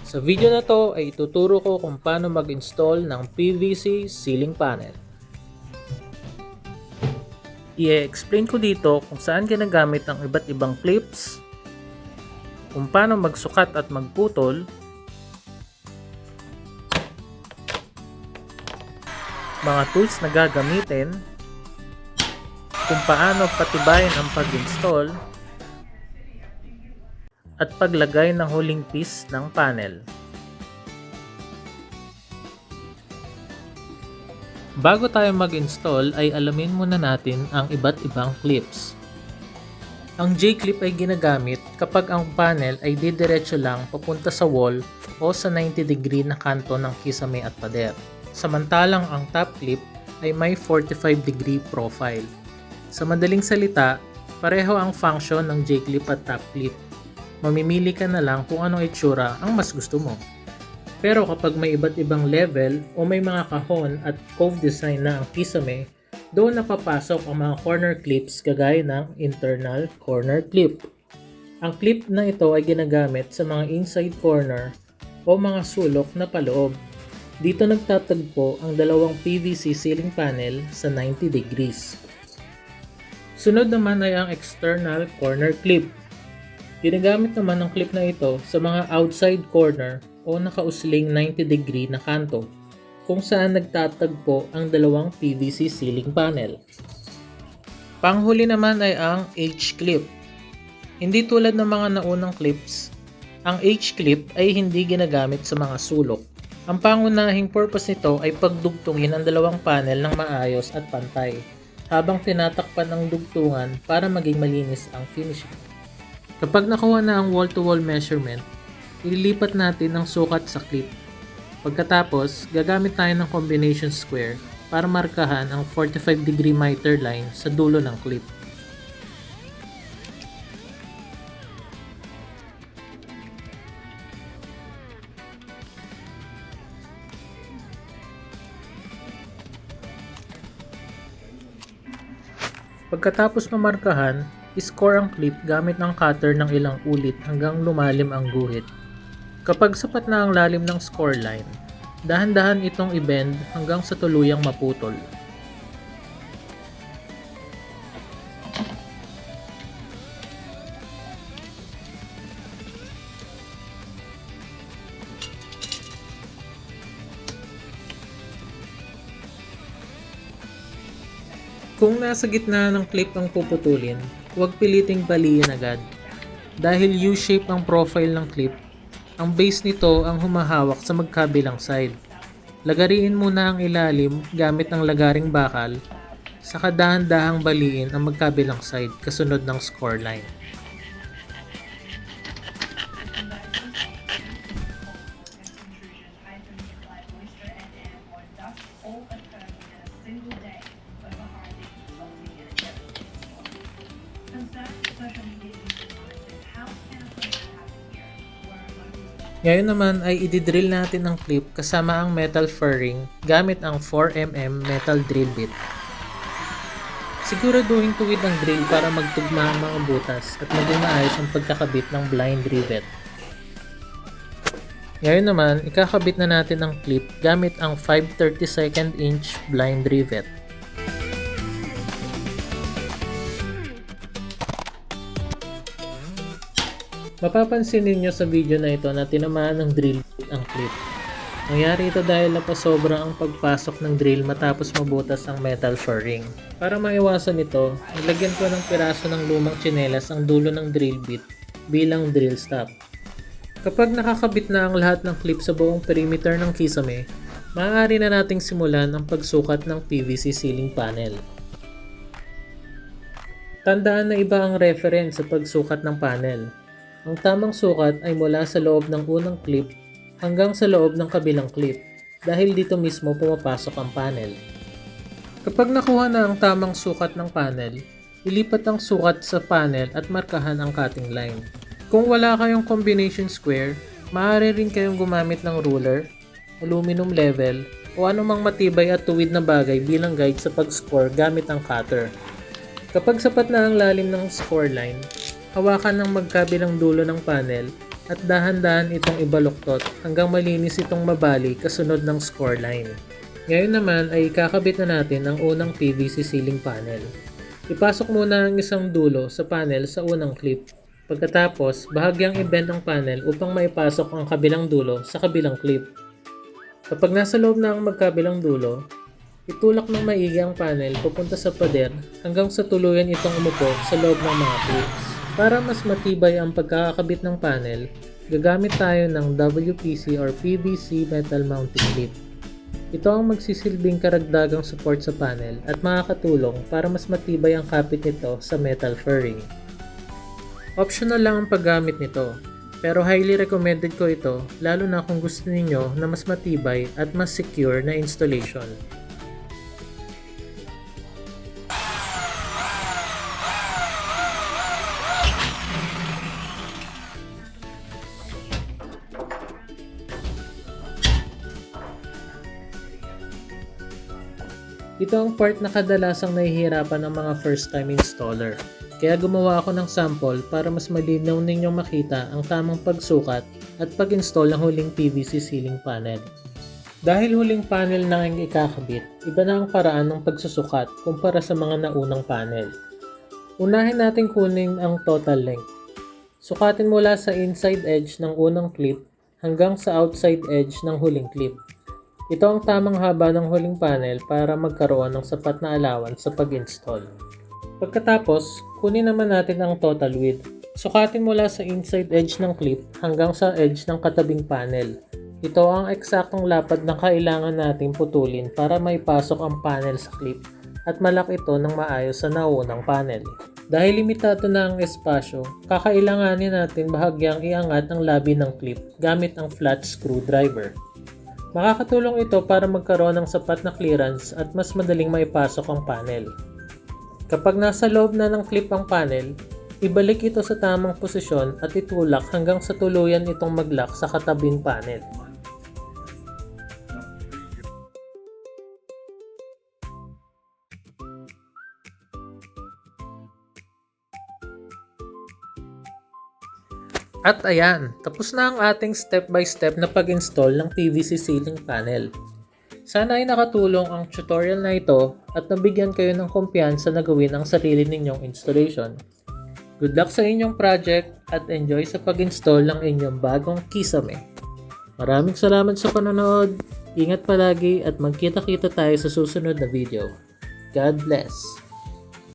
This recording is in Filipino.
Sa video na to ay ituturo ko kung paano mag-install ng PVC ceiling panel. I-explain ko dito kung saan ginagamit ang iba't ibang clips, kung paano magsukat at magputol, mga tools na gagamitin, kung paano patibayin ang pag-install, at paglagay ng huling piece ng panel. Bago tayo mag-install ay alamin muna natin ang iba't ibang clips. Ang J-clip ay ginagamit kapag ang panel ay didiretso lang papunta sa wall o sa 90 degree na kanto ng kisame at pader. Samantalang ang top clip ay may 45 degree profile. Sa madaling salita, pareho ang function ng J-clip at top clip. Mamimili ka na lang kung anong itsura ang mas gusto mo. Pero kapag may iba't ibang level o may mga kahon at cove design na ang kisame, doon napapasok ang mga corner clips kagaya ng internal corner clip. Ang clip na ito ay ginagamit sa mga inside corner o mga sulok na paloob. Dito nagtatagpo ang dalawang PVC ceiling panel sa 90 degrees. Sunod naman ay ang external corner clip. Ginagamit naman ang clip na ito sa mga outside corner o nakausling 90 degree na kanto kung saan nagtatagpo ang dalawang PVC ceiling panel. Panghuli naman ay ang H-clip. Hindi tulad ng mga naunang clips, ang H-clip ay hindi ginagamit sa mga sulok. Ang pangunahing purpose nito ay pagdugtungin ang dalawang panel ng maayos at pantay habang tinatakpan ng dugtungan para maging malinis ang finishing. Kapag nakuha na ang wall-to-wall measurement, ililipat natin ang sukat sa clip. Pagkatapos, gagamit tayo ng combination square para markahan ang 45 degree miter line sa dulo ng clip. Pagkatapos mamarkahan, i-score ang clip gamit ng cutter ng ilang ulit hanggang lumalim ang guhit. Kapag sapat na ang lalim ng score line, dahan-dahan itong i-bend hanggang sa tuluyang maputol. Kung nasa gitna ng clip ang puputulin, huwag piliting baliin agad. Dahil U-shape ang profile ng clip, ang base nito ang humahawak sa magkabilang side. Lagariin muna ang ilalim gamit ang lagaring bakal, saka dahan-dahang baliin ang magkabilang side kasunod ng score line. Ngayon naman ay ididrill natin ang clip kasama ang metal furring gamit ang 4mm metal drill bit. Siguraduhin tuwid ang drill para magtugma ang mga butas at maging maayos ang pagkakabit ng blind rivet. Ngayon naman, ikakabit na natin ang clip gamit ang 5/32 inch blind rivet. Mapapansin ninyo sa video na ito na tinamaan ng drill bit ang clip. Nangyari ito dahil napasobra ang pagpasok ng drill matapos mabutas ang metal furring. Para maiwasan ito, nilagyan ko ng piraso ng lumang tsinelas ang dulo ng drill bit bilang drill stop. Kapag nakakabit na ang lahat ng clip sa buong perimeter ng kisame, maaari na nating simulan ang pagsukat ng PVC ceiling panel. Tandaan na iba ang reference sa pagsukat ng panel. Ang tamang sukat ay mula sa loob ng unang clip hanggang sa loob ng kabilang clip dahil dito mismo pumapasok ang panel. Kapag nakuha na ang tamang sukat ng panel, ilipat ang sukat sa panel at markahan ang cutting line. Kung wala kayong combination square, maaari rin kayong gumamit ng ruler, aluminum level, o anumang matibay at tuwid na bagay bilang guide sa pag-score gamit ang cutter. Kapag sapat na ang lalim ng score line, hawakan ng magkabilang dulo ng panel at dahan-dahan itong ibaluktot hanggang malinis itong mabali kasunod ng score line. Ngayon naman ay kakabit na natin ang unang PVC ceiling panel. Ipasok muna ang isang dulo sa panel sa unang clip. Pagkatapos, bahagyang i-bend ang panel upang maipasok ang kabilang dulo sa kabilang clip. Kapag nasa loob na ang magkabilang dulo, itulak ng maigi ang panel papunta sa pader hanggang sa tuluyan itong umupo sa loob ng mga clips. Para mas matibay ang pagkakakabit ng panel, gagamit tayo ng WPC or PVC metal mounting clip. Ito ang magsisilbing karagdagang support sa panel at makakatulong para mas matibay ang kapit nito sa metal furring. Optional lang ang paggamit nito, pero highly recommended ko ito lalo na kung gusto ninyo na mas matibay at mas secure na installation. Ito ang part na kadalasang nahihirapan ng mga first time installer. Kaya gumawa ako ng sample para mas malinaw ninyong makita ang tamang pagsukat at pag-install ng huling PVC ceiling panel. Dahil huling panel na ang ikakabit, iba na ang paraan ng pagsusukat kumpara sa mga naunang panel. Unahin natin kunin ang total length. Sukatin mula sa inside edge ng unang clip hanggang sa outside edge ng huling clip. Ito ang tamang haba ng huling panel para magkaroon ng sapat na allowance sa pag-install. Pagkatapos, kunin naman natin ang total width. Sukatin mula sa inside edge ng clip hanggang sa edge ng katabing panel. Ito ang eksaktong lapad na kailangan nating putulin para maipasok ang panel sa clip at malak ito ng maayos sa naunang panel. Dahil limitado na ang espasyo, kakailanganin natin bahagyang iangat ang labi ng clip gamit ang flat screwdriver. Makakatulong ito para magkaroon ng sapat na clearance at mas madaling maipasok ang panel. Kapag nasa loob na ng clip ang panel, ibalik ito sa tamang posisyon at itulak hanggang sa tuluyan itong mag-lock sa katabing panel. At ayan, tapos na ang ating step-by-step na pag-install ng PVC ceiling panel. Sana ay nakatulong ang tutorial na ito at nabigyan kayo ng kumpiyansa na gawin ang sarili ninyong installation. Good luck sa inyong project at enjoy sa pag-install ng inyong bagong kisame. Maraming salamat sa panonood, ingat palagi at magkita-kita tayo sa susunod na video. God bless!